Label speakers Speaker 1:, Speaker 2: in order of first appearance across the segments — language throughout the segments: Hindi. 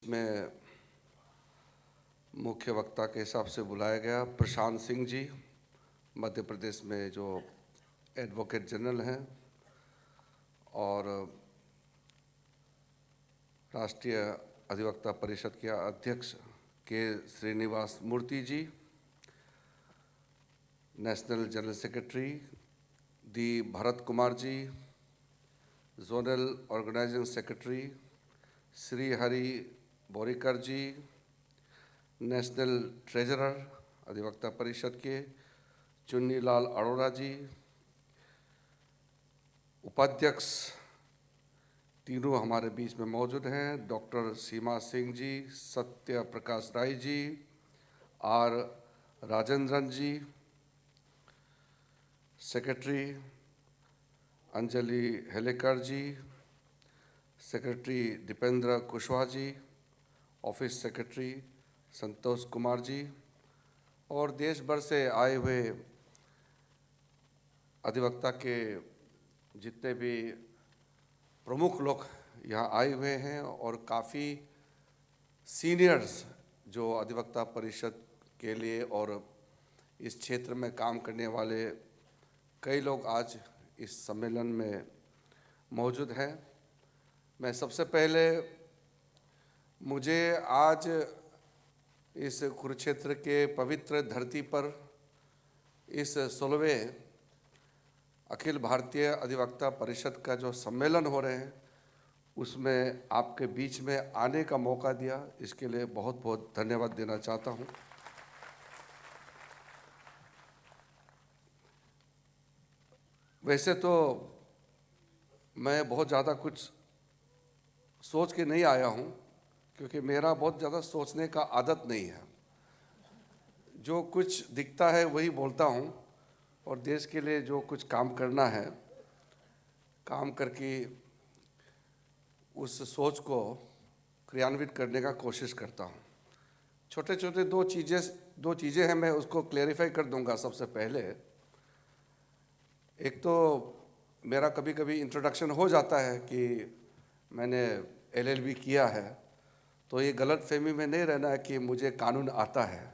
Speaker 1: में मुख्य वक्ता के हिसाब से बुलाया गया प्रशांत सिंह जी, मध्य प्रदेश में जो एडवोकेट जनरल हैं, और राष्ट्रीय अधिवक्ता परिषद के अध्यक्ष K Srinivas Murthy ji, national general secretary D Bharat Kumar ji, zonal organising secretary Shri Hari Borikar ji, national treasurer अधिवक्ता परिषद के चुन्नीलाल अरोड़ा जी, उपाध्यक्ष तीनों हमारे बीच में मौजूद हैं, डॉक्टर सीमा Singh ji, Satya Prakash Rai ji, R Rajendran ji, secretary Anjali Helekar ji, secretary Dipendra Kushwaha ji, office secretary Santosh Kumar ji, और देश भर से आए हुए अधिवक्ता के जितने भी प्रमुख लोग यहाँ आए हुए हैं, और काफ़ी सीनियर्स जो अधिवक्ता परिषद के लिए और इस क्षेत्र में काम करने वाले कई लोग आज इस सम्मेलन में मौजूद हैं। मैं सबसे पहले मुझे आज इस कुरुक्षेत्र के पवित्र धरती पर इस 16वें अखिल भारतीय अधिवक्ता परिषद का जो सम्मेलन हो रहे हैं उसमें आपके बीच में आने का मौका दिया, इसके लिए बहुत बहुत धन्यवाद देना चाहता हूं। वैसे तो मैं बहुत ज़्यादा कुछ सोच के नहीं आया हूं, क्योंकि मेरा बहुत ज़्यादा सोचने का आदत नहीं है। जो कुछ दिखता है वही बोलता हूं, और देश के लिए जो कुछ काम करना है, काम करके उस सोच को क्रियान्वित करने का कोशिश करता हूं। छोटे छोटे दो चीज़ें हैं, मैं उसको क्लेरिफाई कर दूंगा। सबसे पहले एक तो मेरा कभी कभी इंट्रोडक्शन हो जाता है कि मैंने LLB किया है, तो ये गलत फहमी में नहीं रहना है कि मुझे कानून आता है।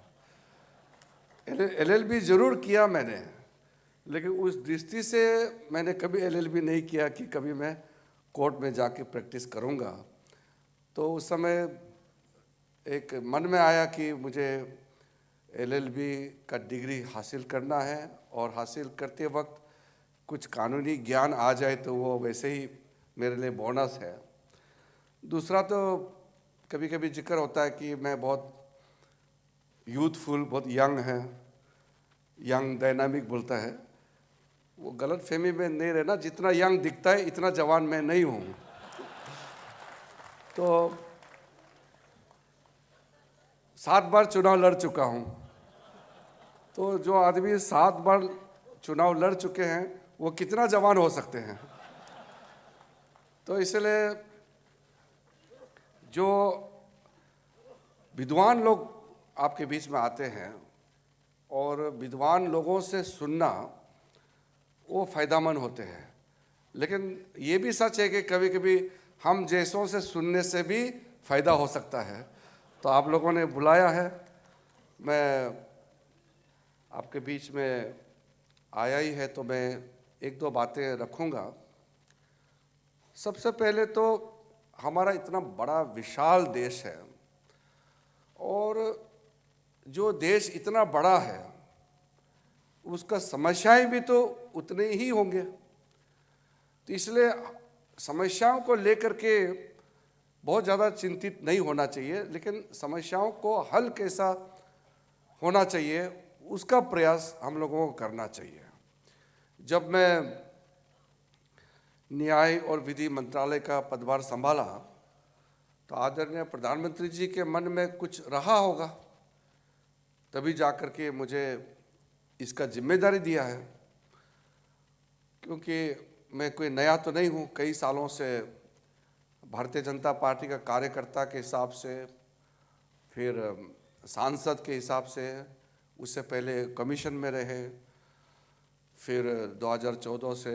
Speaker 1: LLB ज़रूर किया मैंने, लेकिन उस दृष्टि से मैंने कभी LLB नहीं किया कि कभी मैं कोर्ट में जाके प्रैक्टिस करूँगा। तो उस समय एक मन में आया कि मुझे LLB का डिग्री हासिल करना है, और हासिल करते वक्त कुछ कानूनी ज्ञान आ जाए तो वो वैसे ही मेरे लिए बोनस है। दूसरा तो कभी कभी जिक्र होता है कि मैं बहुत यूथफुल, बहुत यंग है, यंग डायनामिक बोलता है। वो गलत फहमी में नहीं रहना, जितना यंग दिखता है इतना जवान मैं नहीं हूँ। तो 7 बार चुनाव लड़ चुका हूँ, तो जो आदमी 7 बार चुनाव लड़ चुके हैं वो कितना जवान हो सकते हैं। तो इसलिए जो विद्वान लोग आपके बीच में आते हैं, और विद्वान लोगों से सुनना वो फ़ायदेमंद होते हैं, लेकिन ये भी सच है कि कभी कभी हम जैसों से सुनने से भी फ़ायदा हो सकता है। तो आप लोगों ने बुलाया है, मैं आपके बीच में आया ही है, तो मैं एक दो बातें रखूँगा। सबसे पहले तो हमारा इतना बड़ा विशाल देश है, और जो देश इतना बड़ा है उसका समस्याएं भी तो उतने ही होंगे। तो इसलिए समस्याओं को लेकर के बहुत ज़्यादा चिंतित नहीं होना चाहिए, लेकिन समस्याओं को हल कैसा होना चाहिए उसका प्रयास हम लोगों को करना चाहिए। जब मैं न्याय और विधि मंत्रालय का पदभार संभाला तो आदरणीय प्रधानमंत्री जी के मन में कुछ रहा होगा, तभी जाकर के मुझे इसका जिम्मेदारी दिया है। क्योंकि मैं कोई नया तो नहीं हूँ, कई सालों से भारतीय जनता पार्टी का कार्यकर्ता के हिसाब से, फिर सांसद के हिसाब से, उससे पहले कमीशन में रहे, फिर 2014 से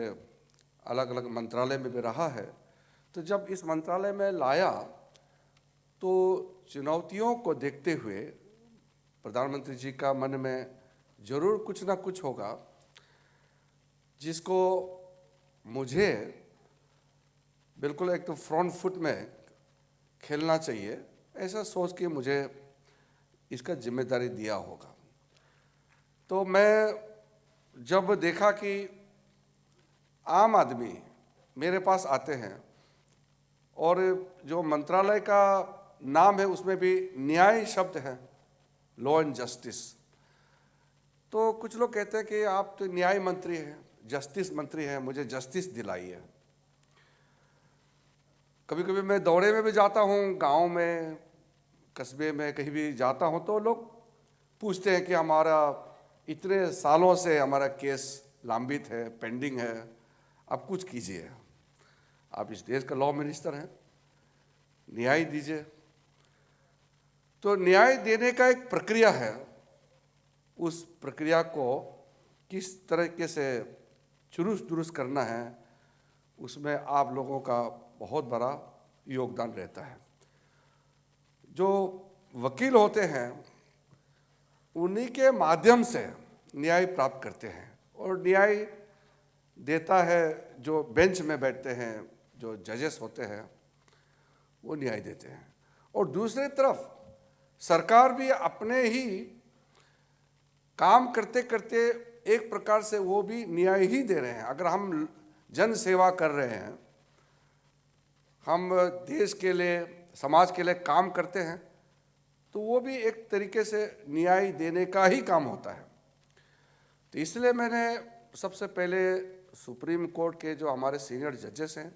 Speaker 1: अलग अलग मंत्रालय में भी रहा है। तो जब इस मंत्रालय में लाया तो चुनौतियों को देखते हुए प्रधानमंत्री जी का मन में जरूर कुछ ना कुछ होगा जिसको मुझे बिल्कुल एक तो फ्रंट फुट में खेलना चाहिए, ऐसा सोच के मुझे इसका जिम्मेदारी दिया होगा। तो मैं जब देखा कि आम आदमी मेरे पास आते हैं और जो मंत्रालय का नाम है उसमें भी न्याय शब्द है, लॉ एंड जस्टिस, तो कुछ लोग कहते हैं कि आप तो न्याय मंत्री हैं, जस्टिस मंत्री हैं, मुझे जस्टिस दिलाइए। कभी कभी मैं दौरे में भी जाता हूँ, गांव में, कस्बे में, कहीं भी जाता हूँ तो लोग पूछते हैं कि हमारा इतने सालों से हमारा केस लंबित है, पेंडिंग है, आप कुछ कीजिए, आप इस देश का लॉ मिनिस्टर हैं, न्याय दीजिए। तो न्याय देने का एक प्रक्रिया है, उस प्रक्रिया को किस तरीके से चुरुस्त दुरुस्त करना है, उसमें आप लोगों का बहुत बड़ा योगदान रहता है। जो वकील होते हैं उन्हीं के माध्यम से न्याय प्राप्त करते हैं और न्याय देता है जो बेंच में बैठते हैं, जो जजेस होते हैं, वो न्याय देते हैं। और दूसरी तरफ सरकार भी अपने ही काम करते करते एक प्रकार से वो भी न्याय ही दे रहे हैं। अगर हम जन सेवा कर रहे हैं, हम देश के लिए, समाज के लिए काम करते हैं, तो वो भी एक तरीके से न्याय देने का ही काम होता है। तो इसलिए मैंने सबसे पहले सुप्रीम कोर्ट के जो हमारे सीनियर जजेस हैं,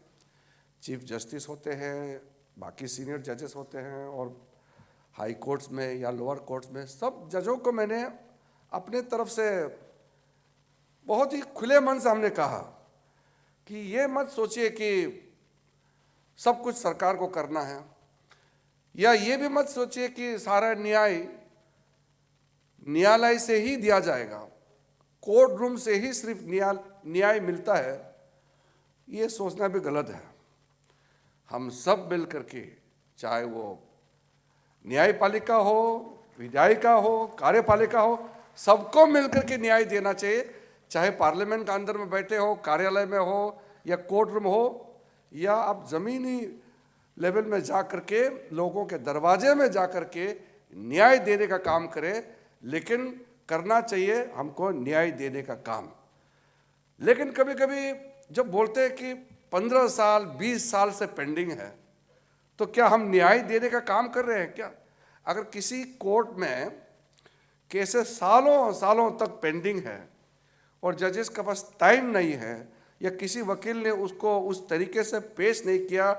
Speaker 1: चीफ जस्टिस होते हैं, बाकी सीनियर जजेस होते हैं, और हाई कोर्ट्स में या लोअर कोर्ट्स में, सब जजों को मैंने अपने तरफ से बहुत ही खुले मन से हमने कहा कि ये मत सोचिए कि सब कुछ सरकार को करना है, या ये भी मत सोचिए कि सारा न्यायालय से ही दिया जाएगा, कोर्ट रूम से ही सिर्फ न्याय मिलता है, ये सोचना भी गलत है। हम सब मिल करके, चाहे वो न्यायपालिका हो, विधायिका हो, कार्यपालिका हो, सबको मिलकर के न्याय देना चाहिए, चाहे पार्लियामेंट के अंदर में बैठे हो, कार्यालय में हो, या कोर्ट रूम हो, या आप जमीनी लेवल में जा करके लोगों के दरवाजे में जा करके न्याय देने का काम करें। लेकिन करना चाहिए हमको न्याय देने का काम। लेकिन कभी कभी जब बोलते हैं कि 15 साल 20 साल से पेंडिंग है, तो क्या हम न्याय देने का काम कर रहे हैं क्या? अगर किसी कोर्ट में केसेस सालों सालों तक पेंडिंग है और जजेस के पास टाइम नहीं है, या किसी वकील ने उसको उस तरीके से पेश नहीं किया,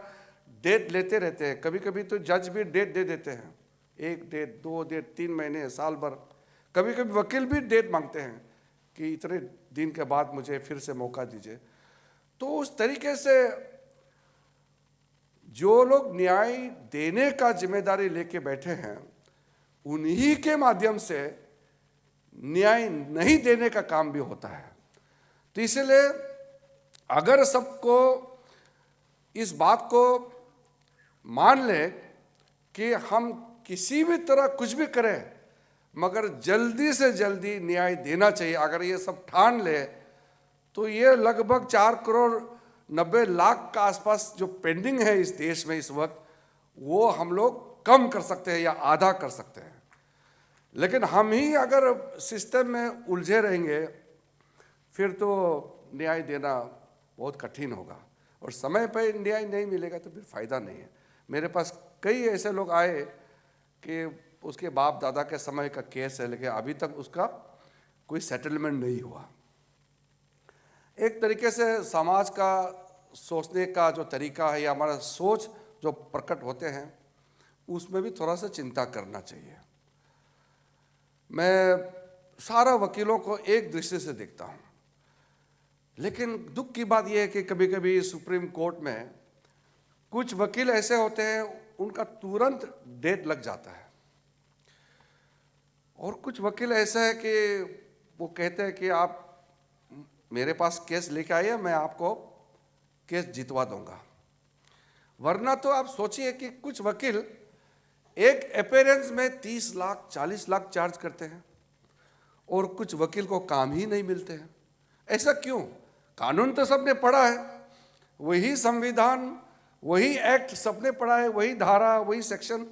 Speaker 1: डेट लेते रहते हैं, कभी कभी तो जज भी डेट दे देते हैं, 1 डेट, 2 डेट, 3 महीने, साल भर, कभी कभी वकील भी डेट मांगते हैं कि इतने दिन के बाद मुझे फिर से मौका दीजिए। तो उस तरीके से जो लोग न्याय देने का जिम्मेदारी लेके बैठे हैं, उन्हीं के माध्यम से न्याय नहीं देने का काम भी होता है। तो इसलिए अगर सबको इस बात को मान ले कि हम किसी भी तरह कुछ भी करें, मगर जल्दी से जल्दी न्याय देना चाहिए, अगर ये सब ठान ले, तो ये लगभग 4 करोड़ 90 लाख का आसपास जो पेंडिंग है इस देश में इस वक्त, वो हम लोग कम कर सकते हैं या आधा कर सकते हैं। लेकिन हम ही अगर सिस्टम में उलझे रहेंगे, फिर तो न्याय देना बहुत कठिन होगा, और समय पर न्याय नहीं मिलेगा तो फिर फ़ायदा नहीं है। मेरे पास कई ऐसे लोग आए कि उसके बाप दादा के समय का केस है, लेकिन अभी तक उसका कोई सेटलमेंट नहीं हुआ। एक तरीके से समाज का सोचने का जो तरीका है, या हमारा सोच जो प्रकट होते हैं, उसमें भी थोड़ा सा चिंता करना चाहिए। मैं सारा वकीलों को एक दृष्टि से देखता हूँ, लेकिन दुख की बात यह है कि कभी कभी सुप्रीम कोर्ट में कुछ वकील ऐसे होते हैं, उनका तुरंत डेट लग जाता है, और कुछ वकील ऐसा है कि वो कहते हैं कि आप मेरे पास केस लेके आइए, मैं आपको केस जितवा दूंगा। वरना तो आप सोचिए कि कुछ वकील एक अपेयरेंस में 30 लाख 40 लाख चार्ज करते हैं और कुछ वकील को काम ही नहीं मिलते हैं। ऐसा क्यों? कानून तो सबने पढ़ा है, वही संविधान, वही एक्ट सबने पढ़ा है, वही धारा, वही सेक्शन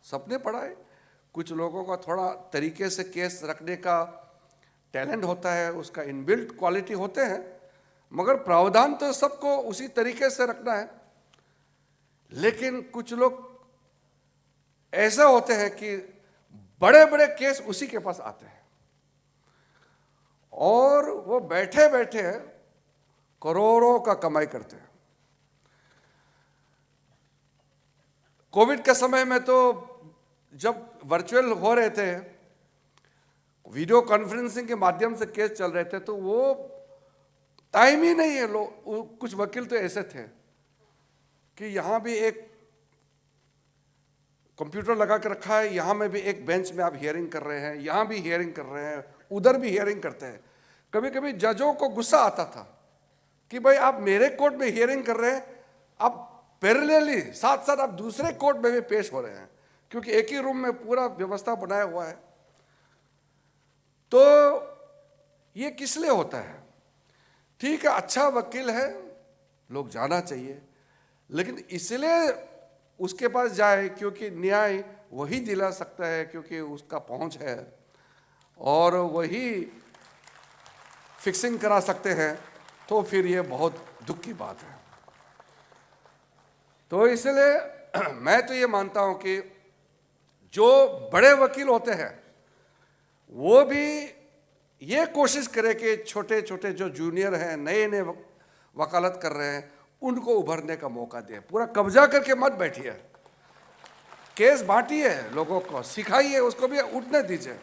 Speaker 1: सबने पढ़ा है। कुछ लोगों का थोड़ा तरीके से केस रखने का टैलेंट होता है, उसका इनबिल्ट क्वालिटी होते हैं, मगर प्रावधान तो सबको उसी तरीके से रखना है। लेकिन कुछ लोग ऐसा होते हैं कि बड़े बड़े केस उसी के पास आते हैं और वो बैठे बैठे करोड़ों का कमाई करते हैं। कोविड के समय में तो जब वर्चुअल हो रहे थे, वीडियो कॉन्फ्रेंसिंग के माध्यम से केस चल रहे थे, तो वो टाइम ही नहीं है। लोग, कुछ वकील तो ऐसे थे कि यहाँ भी एक कंप्यूटर लगा के रखा है, यहाँ में भी एक बेंच में आप हियरिंग कर रहे हैं, यहाँ भी हियरिंग कर रहे हैं, उधर भी हियरिंग करते हैं। कभी कभी जजों को गुस्सा आता था कि भाई आप मेरे कोर्ट में हियरिंग कर रहे हैं, आप पैरेलली साथ साथ आप दूसरे कोर्ट में भी पेश हो रहे हैं, क्योंकि एक ही रूम में पूरा व्यवस्था बनाया हुआ है। तो ये किस लिए होता है? ठीक है, अच्छा वकील है, लोग जाना चाहिए, लेकिन इसलिए उसके पास जाए क्योंकि न्याय वही दिला सकता है, क्योंकि उसका पहुंच है और वही फिक्सिंग करा सकते हैं, तो फिर ये बहुत दुख की बात है। तो इसलिए मैं तो ये मानता हूं कि जो बड़े वकील होते हैं वो भी ये कोशिश करें कि छोटे छोटे जो जूनियर हैं, नए नए वकालत कर रहे हैं, उनको उभरने का मौका दें। पूरा कब्जा करके मत बैठिए, केस बांटिए, लोगों को सिखाइए, उसको भी उठने दीजिए।